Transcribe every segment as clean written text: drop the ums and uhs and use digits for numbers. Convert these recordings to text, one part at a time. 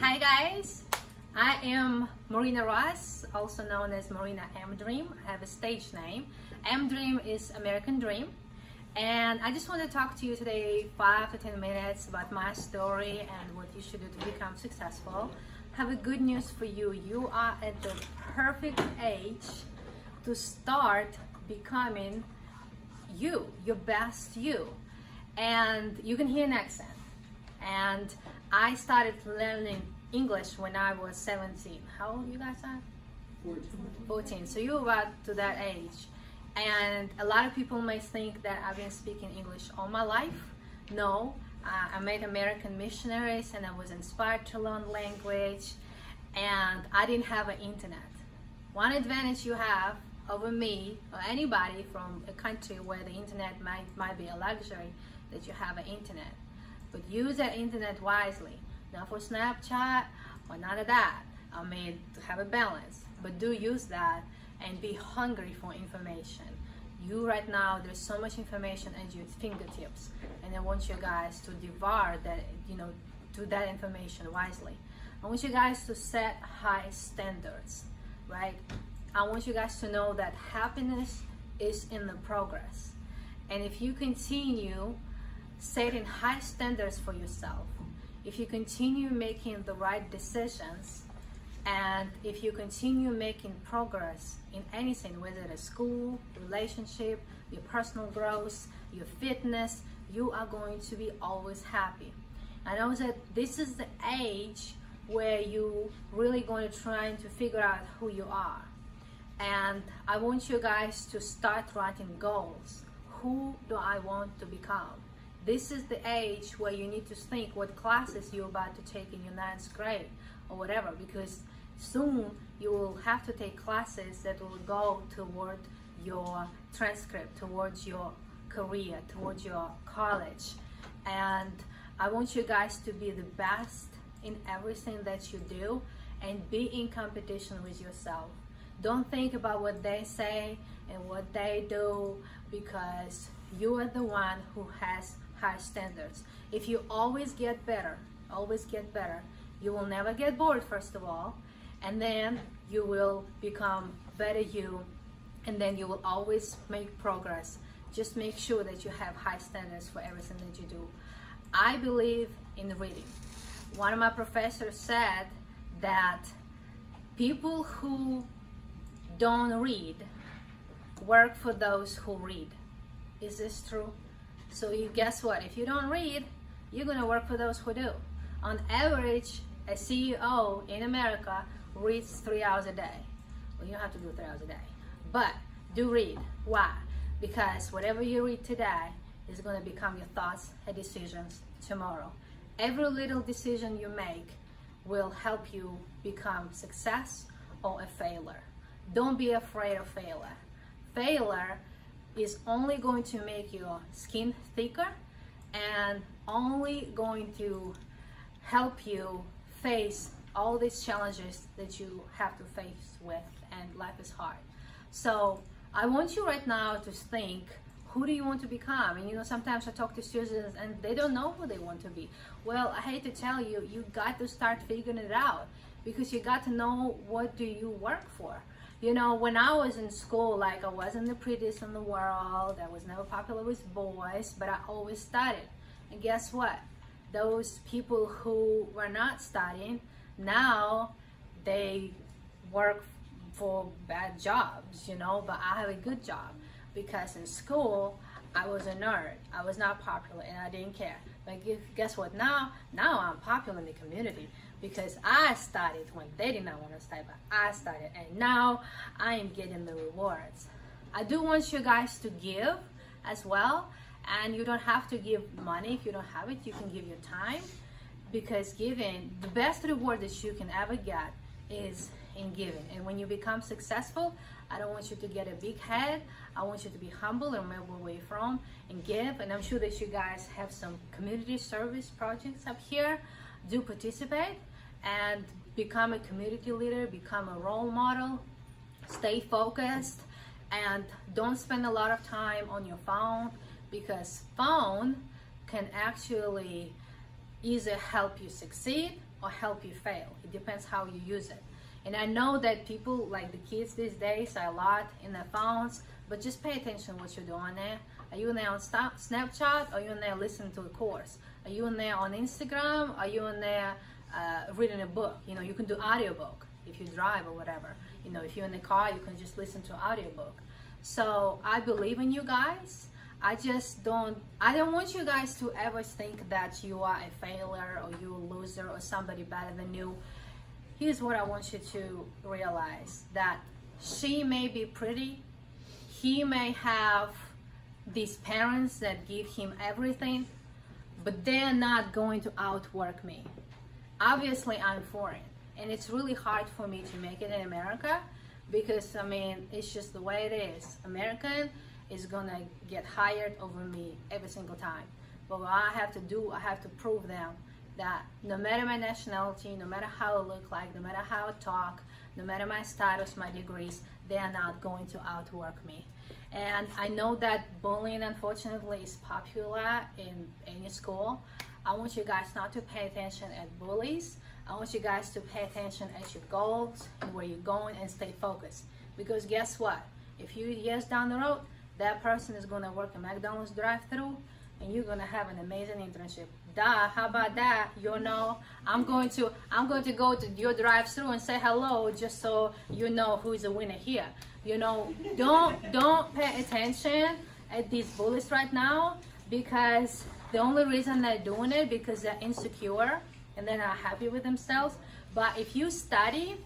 Hi guys, I am Marina Ross, also known as Marina Amdream. I have a stage name. Amdream is American Dream. And I just want to talk to you today 5 to 10 minutes about my story and what you should do to become successful. I have a good news for you. You are at the perfect age to start becoming you, your best you. And you can hear an accent. And I started learning English when I was 17. How old you guys are? 14. So you're about to that age. And a lot of people may think that I've been speaking English all my life. No, I met American missionaries and I was inspired to learn language, and I didn't have an internet. One advantage you have over me or anybody from a country where the internet might be a luxury, that you have an internet. But use that internet wisely, not for Snapchat or none of that. I mean, to have a balance, but do use that and be hungry for information. You right now, there's so much information at your fingertips, and I want you guys to devour that, do that information wisely. I want you guys to set high standards, right? I want you guys to know that happiness is in the progress. And if you continue setting high standards for yourself, if you continue making the right decisions, and if you continue making progress in anything, whether it's school, relationship, your personal growth, your fitness, you are going to be always happy. I know that this is the age where you really going to try to figure out who you are. And I want you guys to start writing goals. Who do I want to become? This is the age where you need to think what classes you're about to take in your 9th grade or whatever, because soon you will have to take classes that will go toward your transcript, towards your career, towards your college. And I want you guys to be the best in everything that you do and be in competition with yourself. Don't think about what they say and what they do, because you are the one who has high standards. If you always get better, you will never get bored, first of all, and then you will become better you, and then you will always make progress. Just make sure that you have high standards for everything that you do. I believe in reading. One of my professors said that people who don't read work for those who read. Is this true? So you guess what? If you don't read, you're gonna work for those who do. On average, a CEO in America reads 3 hours a day. Well, you don't have to do 3 hours a day, but do read. Why? Because whatever you read today is gonna become your thoughts and decisions tomorrow. Every little decision you make will help you become success or a failure. Don't be afraid of failure. Failure is only going to make your skin thicker and only going to help you face all these challenges that you have to face with, and life is hard. So I want you right now to think, who do you want to become? And sometimes I talk to students and they don't know who they want to be. Well, I hate to tell you, you got to start figuring it out, because you got to know what do you work for. When I was in school, I wasn't the prettiest in the world. I was never popular with boys, but I always studied. And guess what? Those people who were not studying, now they work for bad jobs, but I have a good job, because in school, I was a nerd. I was not popular and I didn't care. But guess what? Now I'm popular in the community, because I studied when they did not want to study, but I studied, and now I am getting the rewards. I do want you guys to give as well, and you don't have to give money. If you don't have it, you can give your time, because giving, the best reward that you can ever get is in giving. And when you become successful, I don't want you to get a big head. I want you to be humble and remember where you're from and give. And I'm sure that you guys have some community service projects up here. Do participate and become a community leader, become a role model, stay focused, and don't spend a lot of time on your phone, because phone can actually either help you succeed or help you fail. It depends how you use it. And I know that people, like the kids these days, are a lot in their phones, but just pay attention what you're doing there. Are you in there on Snapchat? Or are you in there listening to a course? Are you in there on Instagram? Are you in there reading a book? You know, you can do audiobook if you drive or whatever. You know, if you're in the car, you can just listen to audiobook. So I believe in you guys. I don't want you guys to ever think that you are a failure or you're a loser or somebody better than you. Here's what I want you to realize, that she may be pretty, he may have these parents that give him everything, but they're not going to outwork me. Obviously, I'm foreign, and it's really hard for me to make it in America because, I mean, it's just the way it is. American is gonna get hired over me every single time. But what I have to do, I have to prove them that no matter my nationality, no matter how I look like, no matter how I talk, no matter my status, my degrees, they are not going to outwork me. And I know that bullying, unfortunately, is popular in any school. I want you guys not to pay attention at bullies. I want you guys to pay attention at your goals and where you're going and stay focused. Because guess what? A few years down the road, that person is going to work a McDonald's drive-thru, and you're going to have an amazing internship. How about that? You know, I'm going to go to your drive-thru and say hello, just so you know who is a winner here. You know, don't pay attention at these bullies right now, because the only reason they're doing it because they're insecure and they're not happy with themselves. But if you study,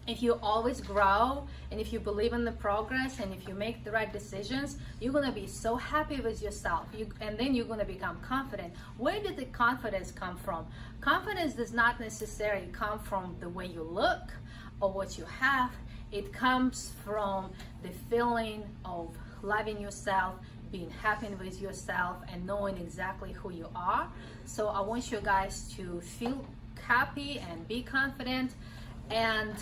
if you always grow, and if you believe in the progress, and if you make the right decisions, you're gonna be so happy with yourself, and then you're gonna become confident. Where did the confidence come from? Confidence does not necessarily come from the way you look or what you have. It comes from the feeling of loving yourself, being happy with yourself, and knowing exactly who you are. So I want you guys to feel happy and be confident, and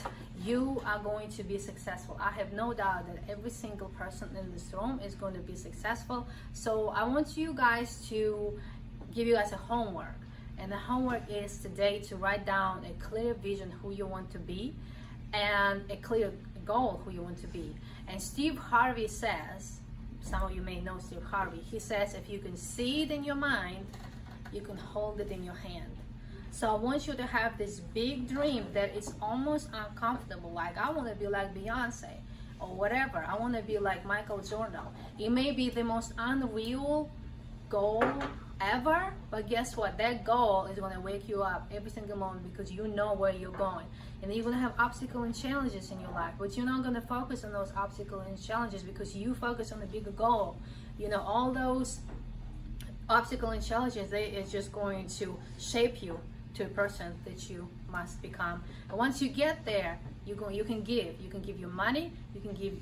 you are going to be successful. I have no doubt that every single person in this room is going to be successful. So I want you guys to give you guys a homework, and the homework is today to write down a clear vision who you want to be and a clear goal who you want to be. And Steve Harvey says, some of you may know Steve Harvey, he says if you can see it in your mind, you can hold it in your hand. So I want you to have this big dream that is almost uncomfortable. Like, I want to be like Beyonce or whatever. I want to be like Michael Jordan. It may be the most unreal goal ever, but guess what? That goal is going to wake you up every single moment because you know where you're going. And then you're going to have obstacles and challenges in your life, but you're not going to focus on those obstacles and challenges because you focus on the bigger goal. You know, all those obstacles and challenges, it's just going to shape you to a person that you must become. And once you get there, you can give your money, you can give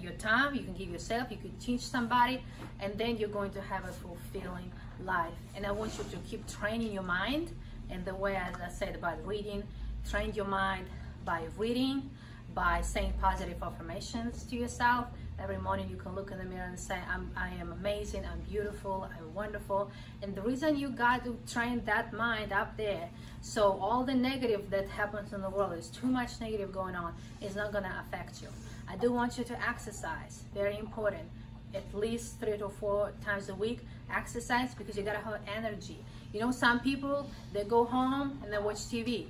your time, you can give yourself, you can teach somebody, and then you're going to have a fulfilling life. And I want you to keep training your mind, and the way, as I said about reading, train your mind by reading, by saying positive affirmations to yourself. Every morning you can look in the mirror and say, I am amazing, I'm beautiful, I'm wonderful. And the reason you got to train that mind up there, so all the negative that happens in the world, is too much negative going on, is not going to affect you. I do want you to exercise, very important. At least 3 to 4 times a week, exercise, because you got to have energy. You know, some people, they go home and they watch TV.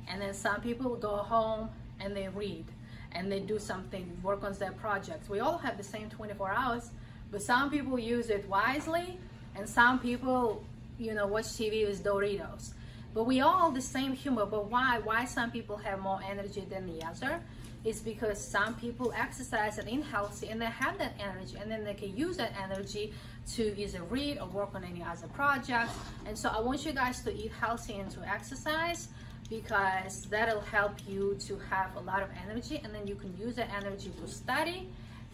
And then some people go home and they read. And they do something, work on their projects. We all have the same 24 hours, but some people use it wisely, and some people, you know, watch TV with Doritos. But we all the same humor. But why some people have more energy than the other? It's because some people exercise and eat healthy, and they have that energy, and then they can use that energy to either read or work on any other projects. And so I want you guys to eat healthy and to exercise, because that'll help you to have a lot of energy, and then you can use that energy to study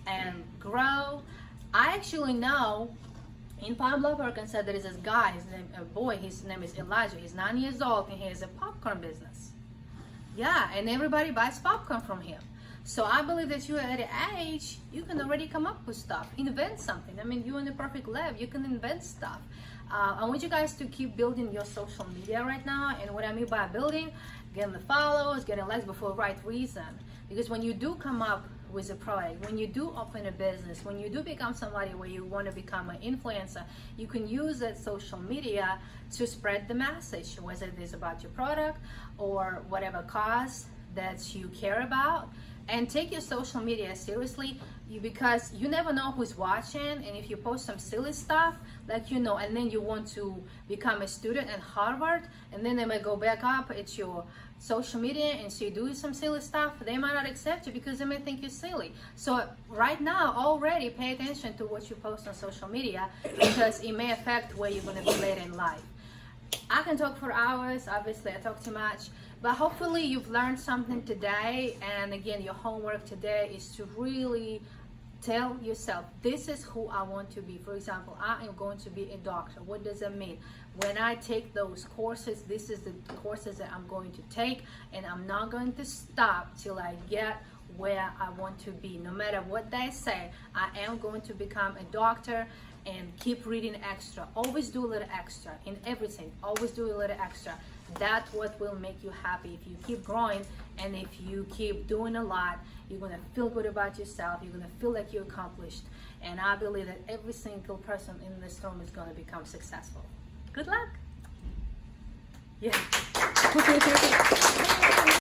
and grow. I actually know in Pablo, Arkansas, there is this guy, his name is Elijah. He's 9 years old, and he has a popcorn business. Yeah, and everybody buys popcorn from him. So I believe that you at an age, you can already come up with stuff, invent something. I mean, you're in the perfect lab, you can invent stuff. I want you guys to keep building your social media right now. And what I mean by building, getting the follows, getting likes, but for the right reason. Because when you do come up with a product, when you do open a business, when you do become somebody where you want to become an influencer, you can use that social media to spread the message, whether it is about your product or whatever cause that you care about. And take your social media seriously, because you never know who's watching. And if you post some silly stuff, like, you know, and then you want to become a student at Harvard, and then they might go back up at your social media and see you do some silly stuff, they might not accept you because they may think you're silly. So right now, already pay attention to what you post on social media, because it may affect where you're going to be later in life. I can talk for hours, obviously I talk too much, but hopefully you've learned something today. And again, your homework today is to really tell yourself, this is who I want to be. For example, I am going to be a doctor. What does that mean? When I take those courses, this is the courses that I'm going to take, and I'm not going to stop till I get where I want to be. No matter what they say, I am going to become a doctor. And keep reading extra. Always do a little extra in everything. Always do a little extra. That's what will make you happy. If you keep growing and if you keep doing a lot, you're going to feel good about yourself. You're going to feel like you're accomplished. And I believe that every single person in this room is going to become successful. Good luck. Yeah.